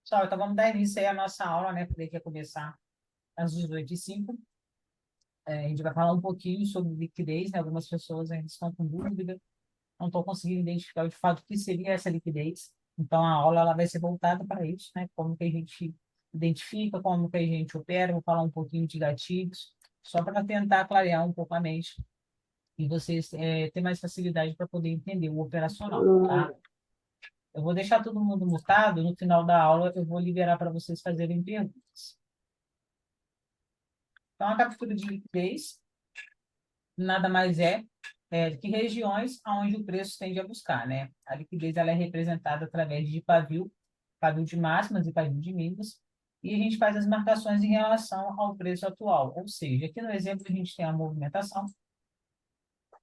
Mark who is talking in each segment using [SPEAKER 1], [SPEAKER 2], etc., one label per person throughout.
[SPEAKER 1] Pessoal, então vamos dar início aí à nossa aula, né? Porque vai começar às 18h05. A gente vai falar um pouquinho sobre liquidez, né? Algumas pessoas ainda estão com dúvida, não estão conseguindo identificar de fato o que seria essa liquidez. Então, a aula ela vai ser voltada para isso, né? Como que a gente identifica, como que a gente opera, vou falar um pouquinho de gatilhos, só para tentar clarear um pouco a mente e vocês ter mais facilidade para poder entender o operacional, tá? Eu vou deixar todo mundo mutado, no final da aula eu vou liberar para vocês fazerem perguntas. Então, a captura de liquidez nada mais é do que regiões onde o preço tende a buscar, né? A liquidez ela é representada através de pavio de máximas e pavio de mínimas, e a gente faz as marcações em relação ao preço atual. Ou seja, aqui no exemplo a gente tem a movimentação,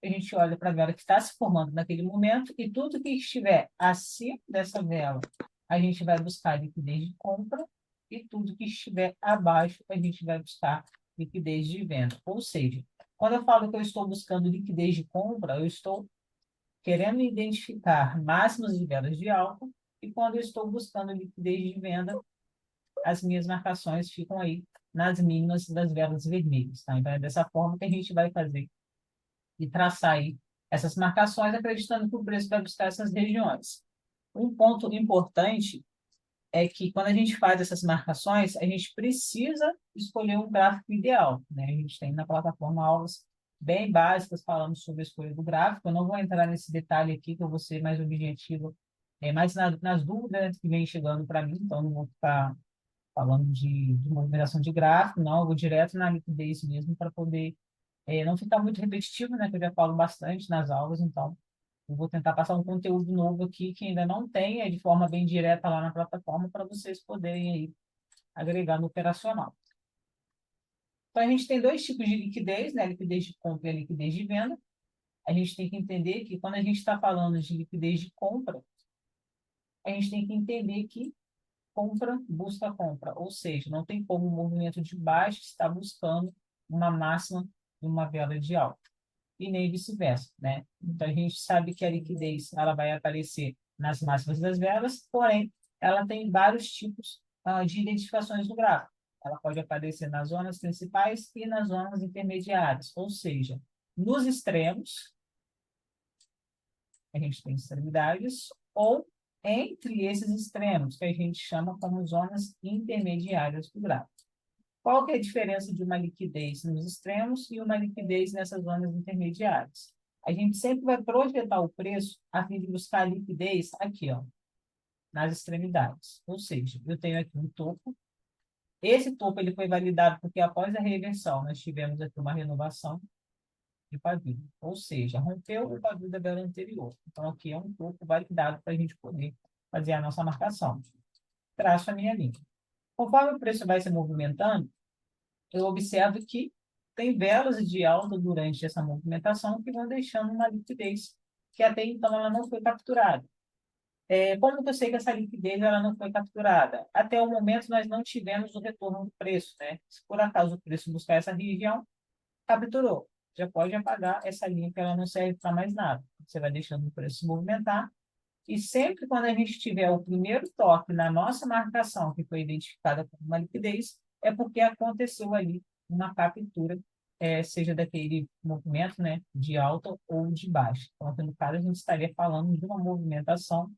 [SPEAKER 1] a gente olha para a vela que está se formando naquele momento, e tudo que estiver acima dessa vela, a gente vai buscar liquidez de compra, e tudo que estiver abaixo, a gente vai buscar liquidez de venda. Ou seja, quando eu falo que eu estou buscando liquidez de compra, eu estou querendo identificar máximas de velas de alta, e quando eu estou buscando liquidez de venda, as minhas marcações ficam aí nas mínimas das velas vermelhas. Tá? Então, é dessa forma que a gente vai fazer e traçar aí essas marcações, acreditando que o preço vai buscar essas regiões. Um ponto importante é que quando a gente faz essas marcações, a gente precisa escolher um gráfico ideal, né? A gente tem na plataforma aulas bem básicas falando sobre a escolha do gráfico. Eu não vou entrar nesse detalhe aqui, que eu vou ser mais objetivo, mais nas dúvidas que vem chegando para mim, então não vou ficar falando de movimentação de gráfico, não, eu vou direto na liquidez mesmo para poder não ficar muito repetitivo, né? Que eu já falo bastante nas aulas, então eu vou tentar passar um conteúdo novo aqui que ainda não tem, de forma bem direta lá na plataforma, para vocês poderem aí agregar no operacional. Então, a gente tem dois tipos de liquidez, né? Liquidez de compra e a liquidez de venda. A gente tem que entender que quando a gente está falando de liquidez de compra, a gente tem que entender que compra busca compra, ou seja, não tem como o movimento de baixo estar buscando uma máxima de uma vela de alta, e nem vice-versa, né? Então, a gente sabe que a liquidez ela vai aparecer nas máximas das velas, porém, ela tem vários tipos de identificações no gráfico. Ela pode aparecer nas zonas principais e nas zonas intermediárias, ou seja, nos extremos, a gente tem extremidades, ou entre esses extremos, que a gente chama como zonas intermediárias do gráfico. Qual que é a diferença de uma liquidez nos extremos e uma liquidez nessas zonas intermediárias? A gente sempre vai projetar o preço a fim de buscar a liquidez aqui, ó, nas extremidades. Ou seja, eu tenho aqui um topo. Esse topo ele foi validado porque após a reversão nós tivemos aqui uma renovação de pavio. Ou seja, rompeu o pavio da vela anterior. Então, aqui é um topo validado para a gente poder fazer a nossa marcação. Traço a minha linha. Conforme o preço vai se movimentando, eu observo que tem velas de alta durante essa movimentação que vão deixando uma liquidez que até então ela não foi capturada. Como que eu sei que essa liquidez ela não foi capturada? Até o momento nós não tivemos o retorno do preço, né? Se por acaso o preço buscar essa região, capturou. Já pode apagar essa linha que ela não serve para mais nada. Você vai deixando o preço se movimentar. E sempre quando a gente tiver o primeiro toque na nossa marcação, que foi identificada como uma liquidez, é porque aconteceu ali uma captura, seja daquele movimento, né, de alta ou de baixa. Então, no caso, a gente estaria falando de uma movimentação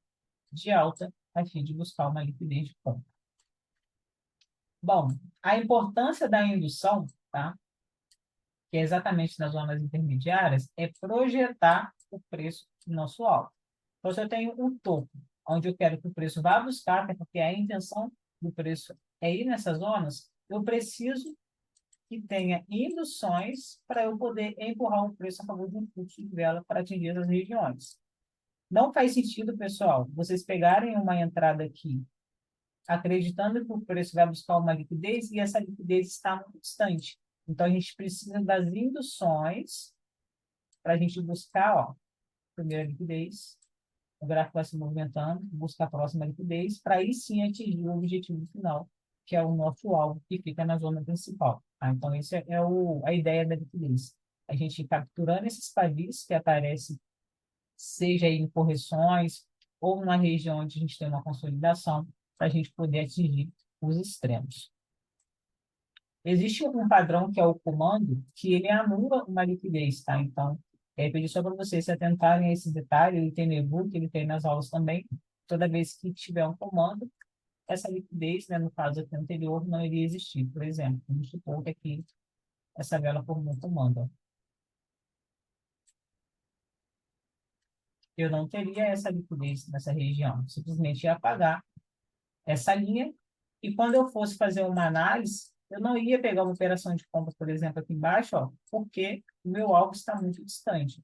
[SPEAKER 1] de alta a fim de buscar uma liquidez de compra. Bom, a importância da indução, tá, que é exatamente nas zonas intermediárias, é projetar o preço do nosso alvo. Então, se eu tenho um topo, onde eu quero que o preço vá buscar, até porque a intenção do preço é ir nessas zonas, eu preciso que tenha induções para eu poder empurrar o preço a favor de um fluxo de vela para atingir essas regiões. Não faz sentido, pessoal, vocês pegarem uma entrada aqui, acreditando que o preço vai buscar uma liquidez e essa liquidez está muito distante. Então, a gente precisa das induções para a gente buscar, ó, primeira liquidez, o gráfico vai se movimentando, busca a próxima liquidez, para aí sim atingir o objetivo final, que é o nosso alvo, que fica na zona principal. Tá? Então, essa a ideia da liquidez. A gente capturando esses pavis que aparecem, seja em correções, ou numa região onde a gente tem uma consolidação, para a gente poder atingir os extremos. Existe um padrão que é o comando, que ele anula uma liquidez, tá? Então, pedir só para vocês se atentarem a esse detalhe, ele tem no e-book, ele tem nas aulas também. Toda vez que tiver um comando, essa liquidez, né, no caso aqui anterior, não iria existir. Por exemplo, vamos supor que aqui essa vela formou um comando, ó. Eu não teria essa liquidez nessa região. Simplesmente ia apagar essa linha. E quando eu fosse fazer uma análise, eu não ia pegar uma operação de compra, por exemplo, aqui embaixo, ó, porque o meu alvo está muito distante.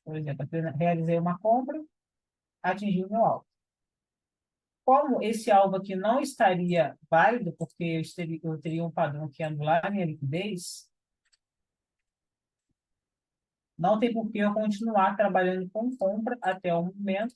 [SPEAKER 1] Por exemplo, eu realizei uma compra, atingi o meu alvo. Como esse alvo aqui não estaria válido, porque eu teria um padrão que ia anular a minha liquidez, não tem por que eu continuar trabalhando com compra até o momento,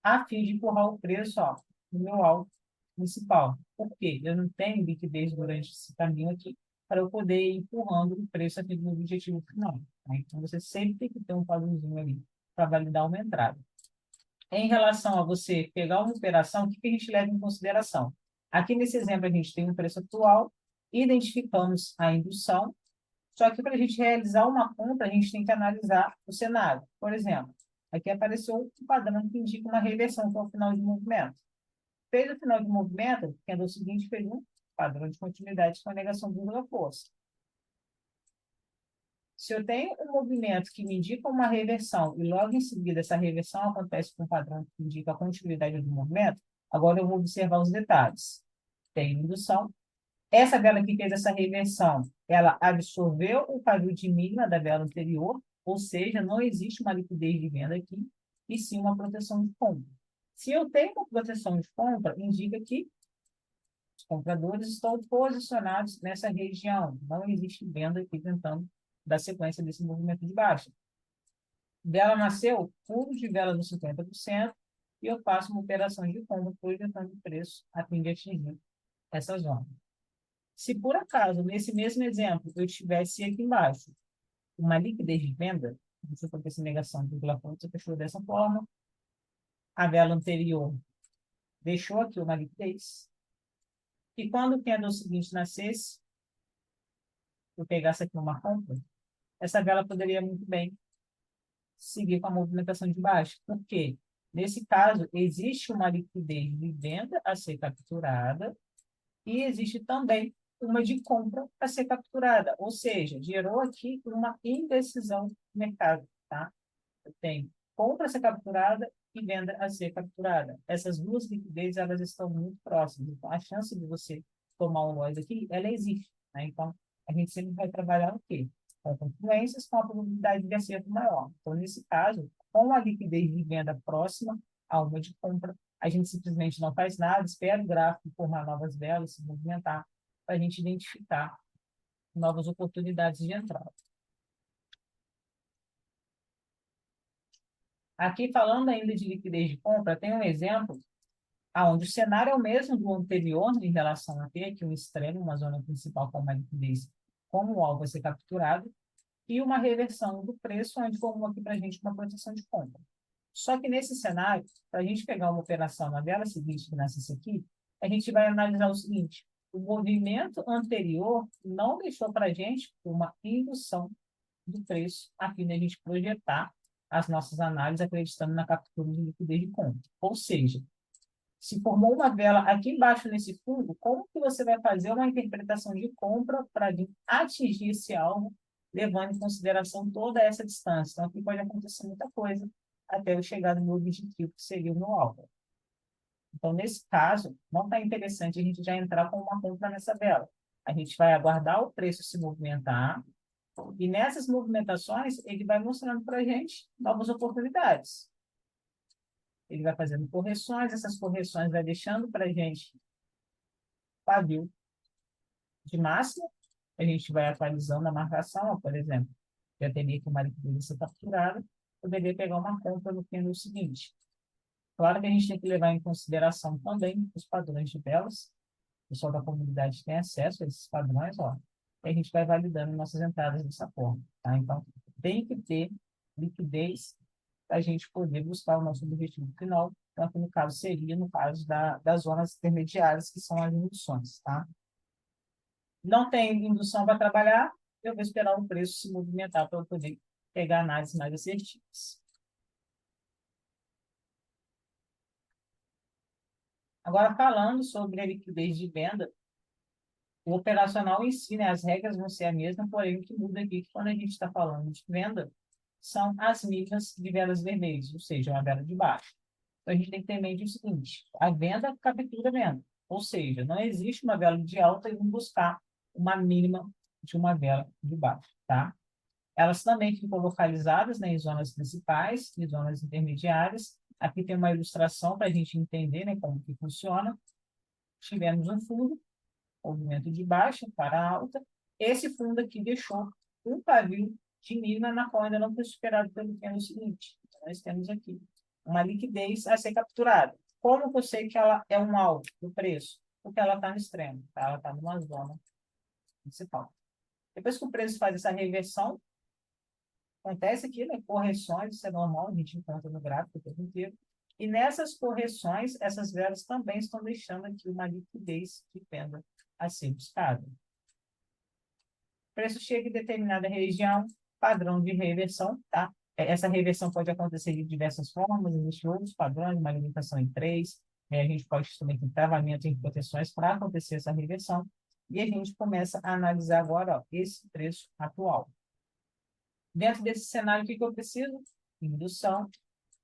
[SPEAKER 1] a fim de empurrar o preço, ó, no meu alvo principal. Por quê? Eu não tenho liquidez durante esse caminho aqui para eu poder ir empurrando o preço aqui no objetivo final, tá? Então, você sempre tem que ter um padrãozinho ali para validar uma entrada. Em relação a você pegar uma operação, o que a gente leva em consideração? Aqui nesse exemplo, a gente tem um preço atual, identificamos a indução, só que para a gente realizar uma compra, a gente tem que analisar o cenário. Por exemplo, aqui apareceu um padrão que indica uma reversão, que é o final de movimento. Fez o final de movimento, tendo o seguinte, fez um padrão de continuidade com a negação da força. Se eu tenho um movimento que me indica uma reversão e logo em seguida essa reversão acontece com um padrão que indica a continuidade do movimento, agora eu vou observar os detalhes. Tem indução. Essa vela que fez essa reversão, ela absorveu o pavio de mínima da vela anterior, ou seja, não existe uma liquidez de venda aqui, e sim uma proteção de compra. Se eu tenho uma proteção de compra, indica que os compradores estão posicionados nessa região. Não existe venda aqui tentando dar sequência desse movimento de baixa. Vela nasceu, fundo de vela no 50%, e eu faço uma operação de compra projetando o preço a fim de atingir essa zona. Se por acaso, nesse mesmo exemplo, eu tivesse aqui embaixo uma liquidez de venda, se for essa negação do você fechou dessa forma, a vela anterior deixou aqui uma liquidez, e quando o candle seguinte nascesse, eu pegasse aqui uma compra, essa vela poderia muito bem seguir com a movimentação de baixo. Por quê? Nesse caso, existe uma liquidez de venda a ser capturada e existe também uma de compra a ser capturada. Ou seja, gerou aqui uma indecisão do mercado, tá? Eu tenho compra a ser capturada e venda a ser capturada. Essas duas liquidezes, elas estão muito próximas. Então, a chance de você tomar um loss aqui, ela existe, né? Então, a gente sempre vai trabalhar o quê? Com confluências com a probabilidade de acerto maior. Então, nesse caso, com a liquidez de venda próxima a uma de compra, a gente simplesmente não faz nada, espera o gráfico formar novas velas, se movimentar, para a gente identificar novas oportunidades de entrada. Aqui, falando ainda de liquidez de compra, tem um exemplo onde o cenário é o mesmo do anterior em relação a ter aqui um extremo, uma zona principal com uma liquidez, como o alvo a ser capturado, e uma reversão do preço, onde formou aqui para a gente uma proteção de compra. Só que nesse cenário, para a gente pegar uma operação na vela seguinte, que nasce aqui, a gente vai analisar o seguinte: o movimento anterior não deixou para a gente uma indução do preço, a fim de a gente projetar as nossas análises acreditando na captura de liquidez de compra. Ou seja, se formou uma vela aqui embaixo nesse fundo, como que você vai fazer uma interpretação de compra para atingir esse alvo, levando em consideração toda essa distância? Então, aqui pode acontecer muita coisa até eu chegar no meu objetivo, que seria o meu alvo. Então, nesse caso, não está interessante a gente já entrar com uma compra nessa vela. A gente vai aguardar o preço se movimentar, e nessas movimentações, ele vai mostrando para a gente novas oportunidades. Ele vai fazendo correções, essas correções vai deixando para a gente pavio de máxima, a gente vai atualizando a marcação, por exemplo, já teria que uma liquidez ser capturada, poderia pegar uma compra no candle seguinte. Claro que a gente tem que levar em consideração também os padrões de velas, o pessoal da comunidade tem acesso a esses padrões, ó, e a gente vai validando nossas entradas dessa forma, tá? Então, tem que ter liquidez para a gente poder buscar o nosso objetivo final, Então, aqui no caso seria, no caso das zonas intermediárias, que são as induções, tá? Não tem indução para trabalhar, eu vou esperar o preço se movimentar para eu poder pegar análises mais assertivas. Agora, falando sobre a liquidez de venda, o operacional em si, né, as regras vão ser a mesma, porém o que muda aqui, é que quando a gente está falando de venda, são as mídias de velas vermelhas, ou seja, uma vela de baixo. Então, a gente tem que ter em mente o seguinte, a venda captura a venda, ou seja, não existe uma vela de alta e vamos buscar uma mínima de uma vela de baixo, tá? Elas também ficam localizadas, né, em zonas principais e zonas intermediárias. Aqui tem uma ilustração para a gente entender, né, como que funciona. Tivemos um fundo, movimento de baixa para alta. Esse fundo aqui deixou um pavio de mínima na qual ainda não foi superado pelo candle seguinte. Então, nós temos aqui uma liquidez a ser capturada. Como que eu sei que ela é um alvo do preço? Porque ela está no extremo, tá? Ela está numa zona principal. Depois que o preço faz essa reversão, acontece aqui, né? Correções, isso é normal, a gente encontra no gráfico o tempo inteiro. E nessas correções, essas velas também estão deixando aqui uma liquidez de venda a ser buscada. O preço chega em determinada região, padrão de reversão, tá? Essa reversão pode acontecer de diversas formas, existem outros padrões, uma limitação em três, a gente pode também ter travamento em proteções para acontecer essa reversão, e a gente começa a analisar agora, ó, esse preço atual. Dentro desse cenário, o que eu preciso? Indução,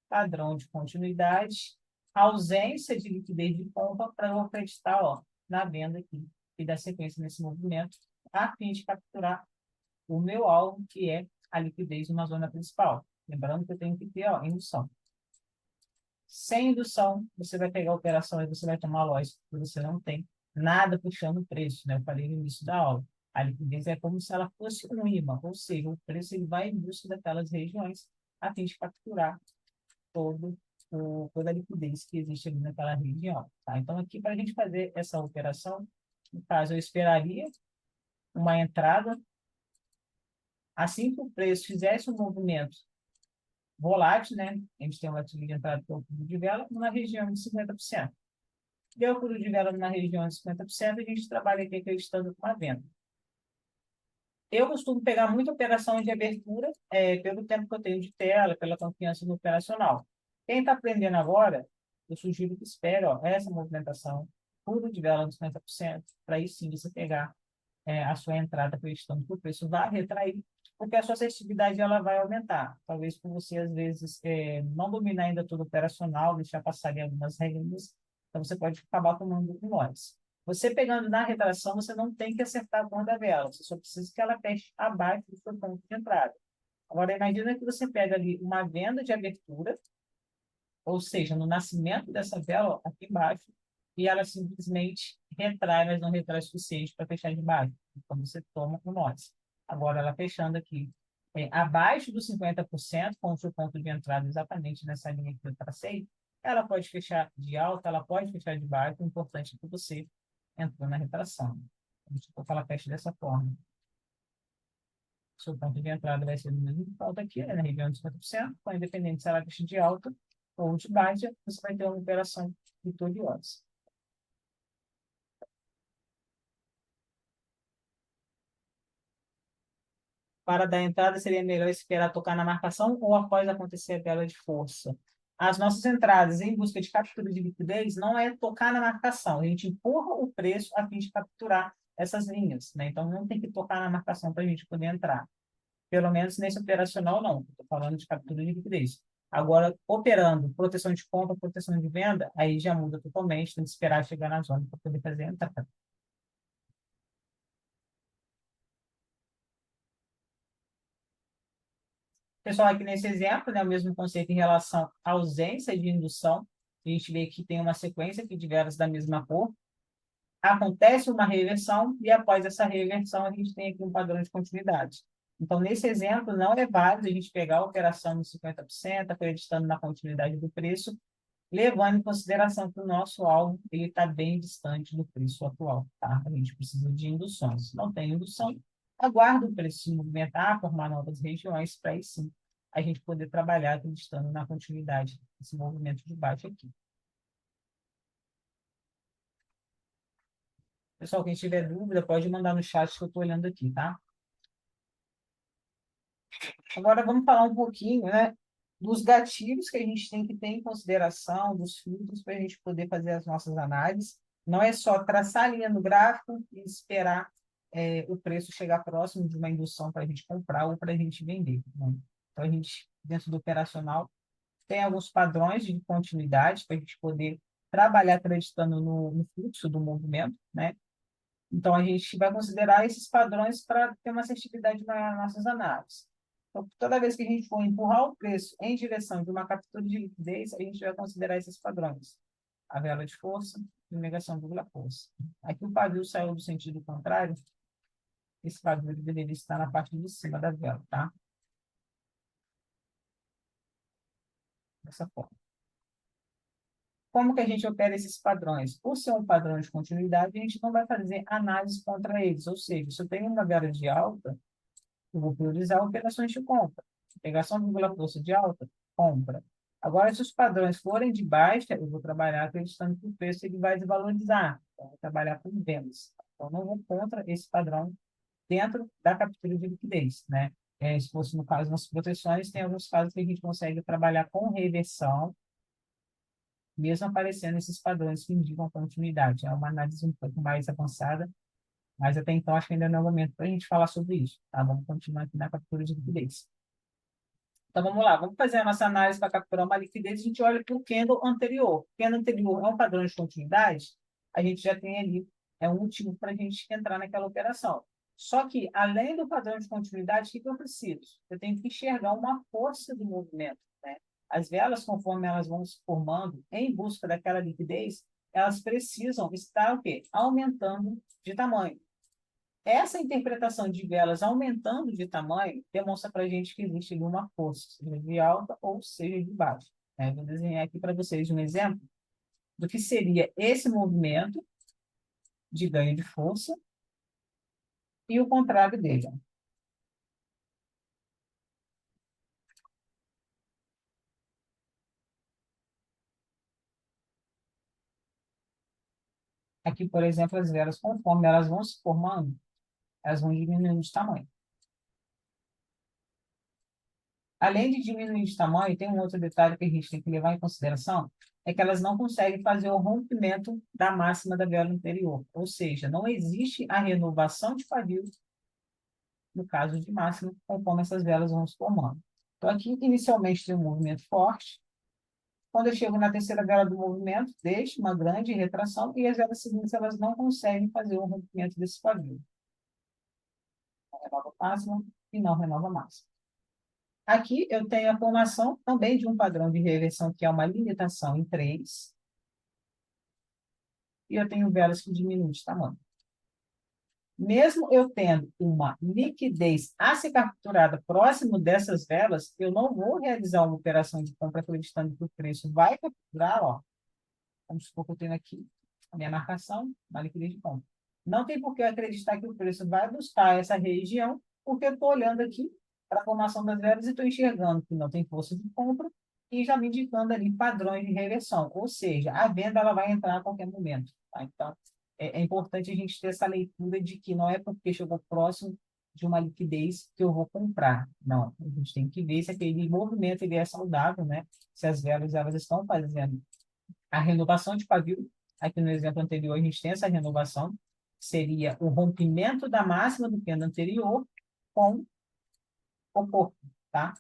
[SPEAKER 1] padrão de continuidade, ausência de liquidez de compra para eu acreditar, ó, na venda aqui e dar sequência nesse movimento, a fim de capturar o meu alvo, que é a liquidez numa zona principal. Lembrando que eu tenho que ter, ó, indução. Sem indução, você vai pegar a operação e você vai tomar loss, porque você não tem nada puxando o preço, né? Eu falei no início da aula. A liquidez é como se ela fosse um imã, ou seja, o preço ele vai em busca daquelas regiões a fim de capturar toda a liquidez que existe ali naquela região. Tá? Então, aqui, para a gente fazer essa operação, no caso, eu esperaria uma entrada, assim que o preço fizesse um movimento volátil, né? A gente tem uma gatilho de entrada que é o fundo de vela, numa região de 50%. Deu o fundo de vela numa região de 50%, a gente trabalha aqui acreditando com a venda. Eu costumo pegar muita operação de abertura, pelo tempo que eu tenho de tela, pela confiança no operacional. Quem está aprendendo agora, eu sugiro que espere, ó, essa movimentação, fundo de vela de 50%, para aí sim você pegar a sua entrada acreditando que o preço vai retrair, porque a sua assertividade ela vai aumentar. Talvez por você, às vezes, não dominar ainda todo o operacional, deixar passar ali algumas regras, então você pode acabar tomando um loss. Você pegando na retração, você não tem que acertar a ponta da vela, você só precisa que ela feche abaixo do seu ponto de entrada. Agora, imagina que você pega ali uma venda de abertura, ou seja, no nascimento dessa vela, ó, aqui embaixo, e ela simplesmente retrai, mas não retrai o suficiente para fechar de baixo. Então, você toma o loss. Agora, ela fechando aqui abaixo dos 50%, com o seu ponto de entrada exatamente nessa linha que eu tracei, ela pode fechar de alta, ela pode fechar de baixo, o importante é que você entrou na retração. Deixa eu falar fecha dessa forma. O seu ponto de entrada vai ser no mesmo que falta aqui, na região de 50%, com independente se ela fecha de alta ou de baixa, você vai ter uma operação vitoriosa. Para dar entrada, seria melhor esperar tocar na marcação ou após acontecer a vela de força. As nossas entradas em busca de captura de liquidez não é tocar na marcação, a gente empurra o preço a fim de capturar essas linhas, né? Então, não tem que tocar na marcação para a gente poder entrar. Pelo menos nesse operacional, não. Estou falando de captura de liquidez. Agora, operando proteção de compra, proteção de venda, aí já muda totalmente, tem que esperar chegar na zona para poder fazer a entrada. Pessoal, aqui nesse exemplo, né, o mesmo conceito em relação à ausência de indução. A gente vê que tem uma sequência aqui de velas da mesma cor. Acontece uma reversão e após essa reversão a gente tem aqui um padrão de continuidade. Então, nesse exemplo, não é válido a gente pegar a operação nos 50%, acreditando na continuidade do preço, levando em consideração que o nosso alvo está bem distante do preço atual. Tá? A gente precisa de induções. Não tem indução, aguarda o preço se movimentar, formar novas regiões, para aí sim a gente poder trabalhar acreditando na continuidade esse movimento de baixo aqui. Pessoal, quem tiver dúvida, pode mandar no chat que eu estou olhando aqui, tá? Agora vamos falar um pouquinho, né, dos gatilhos que a gente tem que ter em consideração, dos filtros para a gente poder fazer as nossas análises. Não é só traçar a linha no gráfico e esperar o preço chegar próximo de uma indução para a gente comprar ou para a gente vender, né? Então, a gente, dentro do operacional, tem alguns padrões de continuidade para a gente poder trabalhar acreditando no fluxo do movimento, né? Então, a gente vai considerar esses padrões para ter uma assertividade nas nossas análises. Então, toda vez que a gente for empurrar o preço em direção de uma captura de liquidez, a gente vai considerar esses padrões. A vela de força e negação dupla força. Aqui o pavio saiu do sentido contrário, esse pavio deveria estar na parte de cima da vela, tá? Dessa forma. Como que a gente opera esses padrões? Por ser um padrão de continuidade, a gente não vai fazer análise contra eles. Ou seja, se eu tenho uma vela de alta, eu vou priorizar operações de compra. Pegação de força de alta, compra. Agora, se os padrões forem de baixa, eu vou trabalhar acreditando que o preço ele vai desvalorizar. Então, eu vou trabalhar com vendas. Então, não vou contra esse padrão dentro da captura de liquidez, né? Se fosse no caso das proteções, tem alguns casos que a gente consegue trabalhar com reversão, mesmo aparecendo esses padrões que indicam continuidade. É uma análise um pouco mais avançada, mas até então acho que ainda não é o momento para a gente falar sobre isso, tá? Vamos continuar aqui na captura de liquidez. Então vamos lá, vamos fazer a nossa análise para capturar uma liquidez. A gente olha para o candle anterior. O candle anterior é um padrão de continuidade, a gente já tem ali um motivo para a gente entrar naquela operação. Só que, além do padrão de continuidade, o que eu preciso? Eu tenho que enxergar uma força do movimento, né? As velas, conforme elas vão se formando em busca daquela liquidez, elas precisam estar o quê? Aumentando de tamanho. Essa interpretação de velas aumentando de tamanho demonstra para a gente que existe ali uma força, seja de alta ou seja de baixa, né? Vou desenhar aqui para vocês um exemplo do que seria esse movimento de ganho de força e o contrário dele. Aqui, por exemplo, as velas, conforme elas vão se formando, elas vão diminuindo de tamanho. Além de diminuir de tamanho, tem um outro detalhe que a gente tem que levar em consideração, é que elas não conseguem fazer o rompimento da máxima da vela anterior. Ou seja, não existe a renovação de pavio no caso de máxima, conforme essas velas vão se formando. Então, aqui, inicialmente, tem um movimento forte. Quando eu chego na terceira vela do movimento, deixo uma grande retração e as velas seguintes elas não conseguem fazer o rompimento desse pavio. Renova máxima e não renova máxima. Aqui eu tenho a formação também de um padrão de reversão, que é uma limitação em 3. E eu tenho velas que diminuem de tamanho. Mesmo eu tendo uma liquidez a ser capturada próximo dessas velas, eu não vou realizar uma operação de compra acreditando que o preço vai capturar, ó. Vamos supor que eu tenho aqui a minha marcação, uma liquidez de compra. Não tem por que eu acreditar que o preço vai buscar essa região, porque eu estou olhando aqui para a formação das velas e estou enxergando que não tem força de compra e já me indicando ali padrões de reversão. Ou seja, a venda ela vai entrar a qualquer momento. Tá? Então, é importante a gente ter essa leitura de que não é porque chegou próximo de uma liquidez que eu vou comprar. Não, a gente tem que ver se aquele movimento ele é saudável, né? Se as velas elas estão fazendo a renovação de pavio. Aqui no exemplo anterior a gente tem essa renovação, seria o rompimento da máxima do candle anterior com o corpo, tá?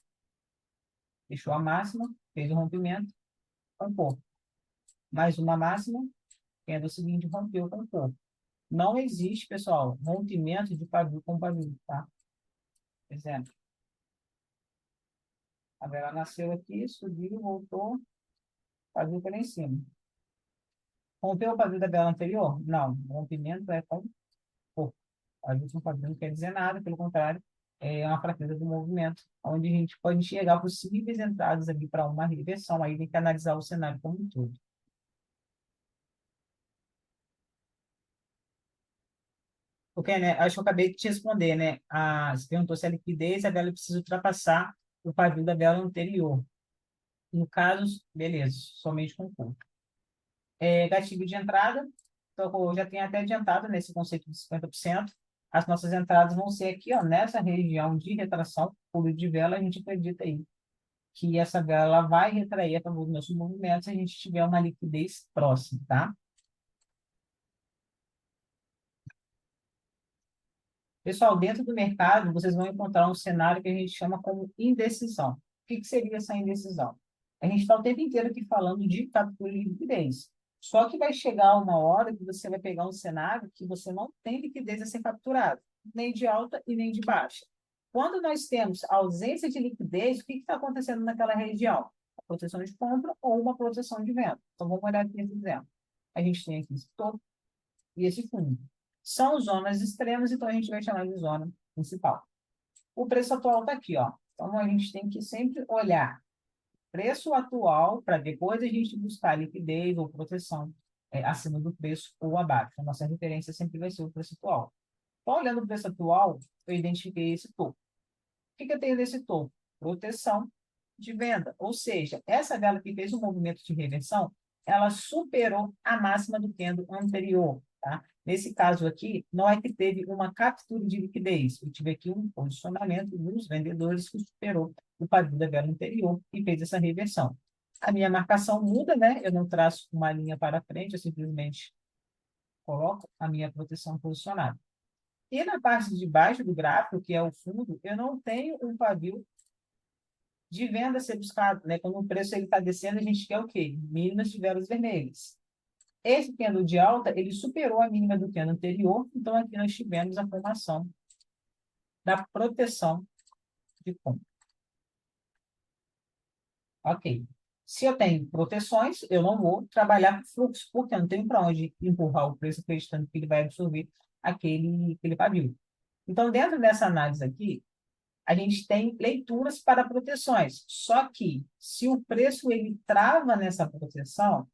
[SPEAKER 1] Fechou a máxima, fez o rompimento com o corpo. Mais uma máxima, candle seguinte rompeu com o corpo. Não existe, pessoal, rompimento de pavio com pavio, tá? Exemplo. A vela nasceu aqui, subiu, voltou, pavio para lá em cima. Rompeu o pavio da vela anterior? Não. O rompimento é com corpo. Pavio com pavio não quer dizer nada, pelo contrário, é uma fraqueza do movimento, onde a gente pode enxergar possíveis entradas ali para uma reversão, aí tem que analisar o cenário como um todo. Porque, né, acho que eu acabei de te responder, né? Você perguntou se a liquidez a vela precisa ultrapassar o pavio da vela anterior. No caso, beleza, somente com cor. Gatilho de entrada, então, eu já tenho até adiantado nesse conceito de 50%. As nossas entradas vão ser aqui, ó, nessa região de retração, fluxo de vela, a gente acredita aí que essa vela vai retrair a favor dos nossos movimentos se a gente tiver uma liquidez próxima, tá? Pessoal, dentro do mercado, vocês vão encontrar um cenário que a gente chama como indecisão. O que seria essa indecisão? A gente está o tempo inteiro aqui falando de captura de liquidez. Só que vai chegar uma hora que você vai pegar um cenário que você não tem liquidez a ser capturado, nem de alta e nem de baixa. Quando nós temos ausência de liquidez, o que está acontecendo naquela região? A proteção de compra ou uma proteção de venda. Então, vamos olhar aqui esse exemplo. A gente tem aqui esse topo e esse fundo. São zonas extremas, então a gente vai chamar de zona principal. O preço atual está aqui, ó. Então, a gente tem que sempre olhar preço atual para depois a gente buscar liquidez ou proteção acima do preço ou abaixo. A nossa referência sempre vai ser o preço atual. Então, olhando o preço atual, eu identifiquei esse topo. O que eu tenho nesse topo? Proteção de venda. Ou seja, essa vela que fez um movimento de reversão, ela superou a máxima do candle anterior. Tá? Nesse caso aqui, não é que teve uma captura de liquidez. Eu tive aqui um posicionamento dos vendedores que superou o padrão da vela anterior e fez essa reversão. A minha marcação muda, né? Eu não traço uma linha para frente, eu simplesmente coloco a minha proteção posicionada. E na parte de baixo do gráfico, que é o fundo, eu não tenho um pavio de venda a ser buscado, né? Quando o preço está descendo, a gente quer o quê? Mínimas de velas vermelhas. Esse candle de alta, ele superou a mínima do candle anterior, então aqui nós tivemos a formação da proteção de compra. Ok. Se eu tenho proteções, eu não vou trabalhar com fluxo, porque eu não tenho para onde empurrar o preço acreditando que ele vai absorver aquele pavio. Então, dentro dessa análise aqui, a gente tem leituras para proteções. Só que, se o preço ele trava nessa proteção,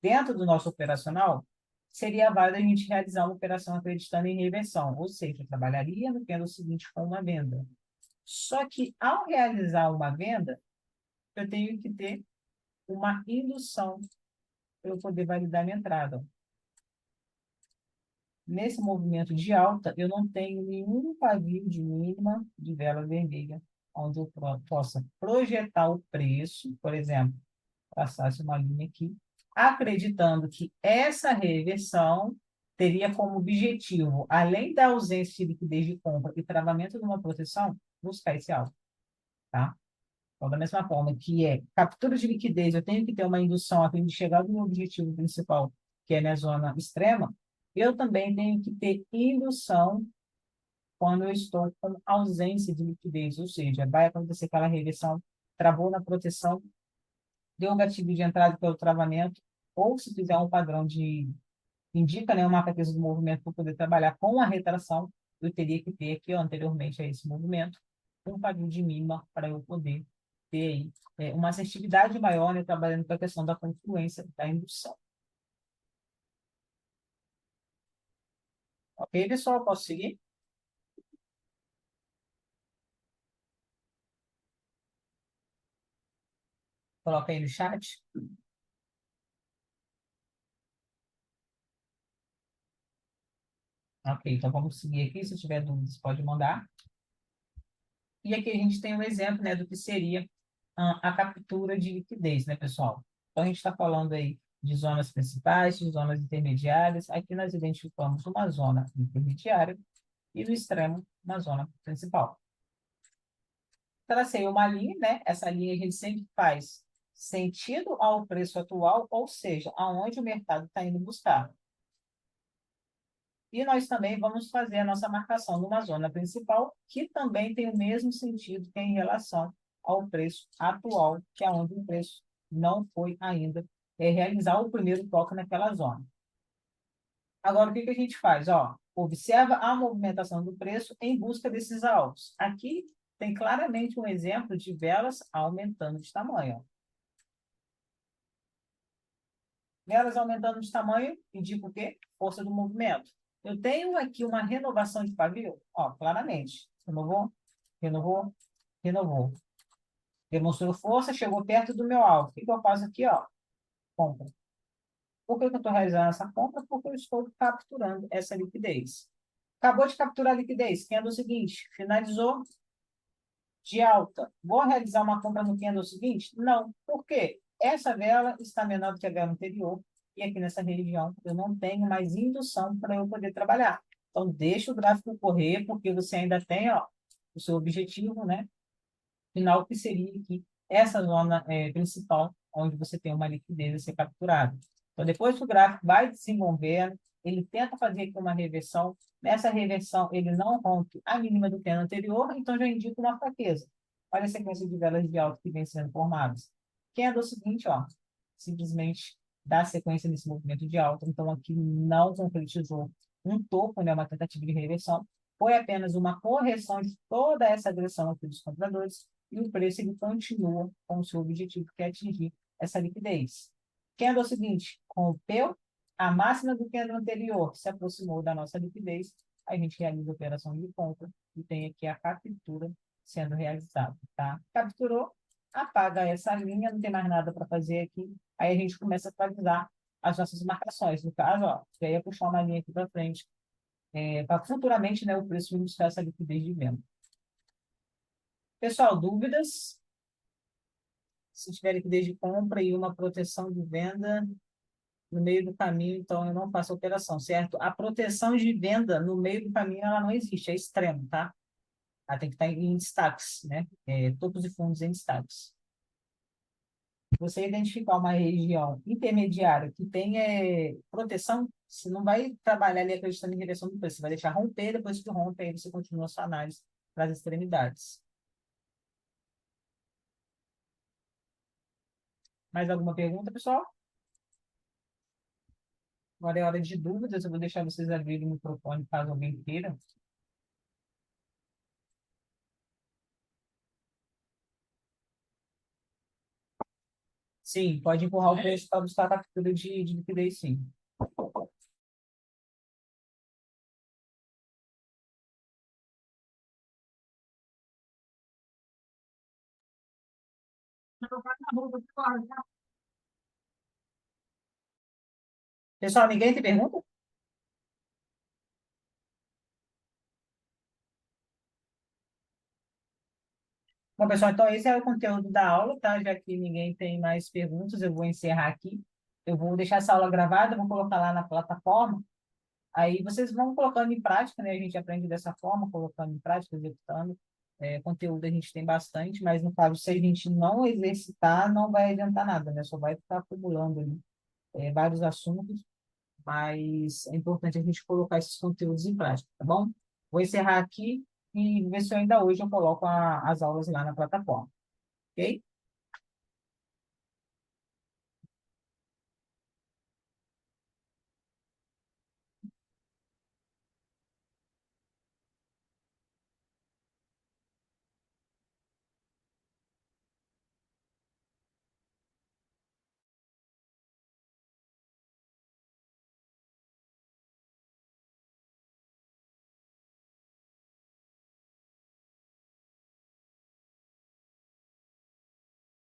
[SPEAKER 1] dentro do nosso operacional, seria válido a gente realizar uma operação acreditando em reversão, ou seja, eu trabalharia no candle seguinte com uma venda. Só que, ao realizar uma venda, eu tenho que ter uma indução para eu poder validar minha entrada. Nesse movimento de alta, eu não tenho nenhum pavio de mínima de vela vermelha, onde eu possa projetar o preço, por exemplo, passasse uma linha aqui, acreditando que essa reversão teria como objetivo, além da ausência de liquidez de compra e travamento de uma proteção, buscar esse alvo, tá? Então, da mesma forma que é captura de liquidez, eu tenho que ter uma indução a fim de chegar ao meu objetivo principal, que é a minha zona extrema, eu também tenho que ter indução quando eu estou com ausência de liquidez, ou seja, vai acontecer aquela reversão, travou na proteção, deu um gatilho de entrada pelo travamento, ou se fizer um padrão de indica, né, uma marca-texto do movimento para poder trabalhar com a retração, eu teria que ter aqui, ó, anteriormente a esse movimento, um padrão de mínima para eu poder ter aí uma assertividade maior, né, trabalhando com a questão da confluência da indução. Ok, pessoal? Posso seguir? Coloca aí no chat. Ok, então vamos seguir aqui. Se tiver dúvidas, pode mandar. E aqui a gente tem um exemplo, né, do que seria a captura de liquidez, né, pessoal? Então, a gente está falando aí de zonas principais, de zonas intermediárias. Aqui nós identificamos uma zona intermediária e no extremo, uma zona principal. Tracei uma linha, né? Essa linha a gente sempre faz sentido ao preço atual, ou seja, aonde o mercado está indo buscar. E nós também vamos fazer a nossa marcação numa zona principal, que também tem o mesmo sentido que é em relação ao preço atual, que é onde o preço não foi ainda realizar o primeiro toque naquela zona. Agora, o que a gente faz? Ó, observa a movimentação do preço em busca desses alvos. Aqui tem claramente um exemplo de velas aumentando de tamanho. Velas aumentando de tamanho indica o quê? Força do movimento. Eu tenho aqui uma renovação de pavio, ó, claramente. Renovou, renovou, renovou. Demonstrou força, chegou perto do meu alvo. O que que eu faço aqui, ó? Compra. Por que que eu estou realizando essa compra? Porque eu estou capturando essa liquidez. Acabou de capturar a liquidez. Candle seguinte, finalizou de alta. Vou realizar uma compra no candle seguinte? Não. Por quê? Essa vela está menor do que a vela anterior. E aqui nessa região eu não tenho mais indução para eu poder trabalhar. Então, deixa o gráfico correr, porque você ainda tem, ó, o seu objetivo, né? Final, que seria aqui essa zona principal, onde você tem uma liquidez a ser capturada. Então, depois que o gráfico vai desenvolvendo, ele tenta fazer aqui uma reversão. Nessa reversão, ele não rompe a mínima do candle anterior, então já indica uma fraqueza. Olha a sequência de velas de alta que vem sendo formadas. Candle seguinte, ó, simplesmente dá sequência nesse movimento de alta. Então, aqui não concretizou um topo, né, uma tentativa de reversão. Foi apenas uma correção de toda essa agressão aqui dos compradores e o preço ele continua com o seu objetivo, que é atingir essa liquidez. Candle é o seguinte, rompeu a máxima do candle anterior, se aproximou da nossa liquidez, a gente realiza a operação de compra e tem aqui a captura sendo realizada, tá? Capturou, apaga essa linha, não tem mais nada para fazer aqui, aí a gente começa a atualizar as nossas marcações. No caso, ó, já ia puxar uma linha aqui para frente, para futuramente, né, o preço buscar essa liquidez de venda. Pessoal, dúvidas? Se tiver liquidez de compra e uma proteção de venda no meio do caminho, então eu não faço operação, certo? A proteção de venda no meio do caminho, ela não existe, é extremo, tá? Ela tem que estar em destaques, né? Topos e fundos em destaques. Você identificar uma região intermediária que tem proteção, você não vai trabalhar ali acreditando em reversão do preço, você vai deixar romper, depois que rompe, aí você continua a sua análise para as extremidades. Mais alguma pergunta, pessoal? Agora é hora de dúvidas, eu vou deixar vocês abrirem o microfone caso alguém queira. Sim, pode empurrar o preço para buscar a captura de liquidez, sim. Pessoal, ninguém tem pergunta? Bom, pessoal, então esse é o conteúdo da aula, tá? Já que ninguém tem mais perguntas, eu vou encerrar aqui. Eu vou deixar essa aula gravada, vou colocar lá na plataforma. Aí vocês vão colocando em prática, né? A gente aprende dessa forma, colocando em prática, executando. Conteúdo a gente tem bastante, mas no caso, se a gente não exercitar, não vai adiantar nada, né? Só vai ficar acumulando ali, vários assuntos, mas é importante a gente colocar esses conteúdos em prática, tá bom? Vou encerrar aqui e ver se eu ainda hoje eu coloco as aulas lá na plataforma, ok?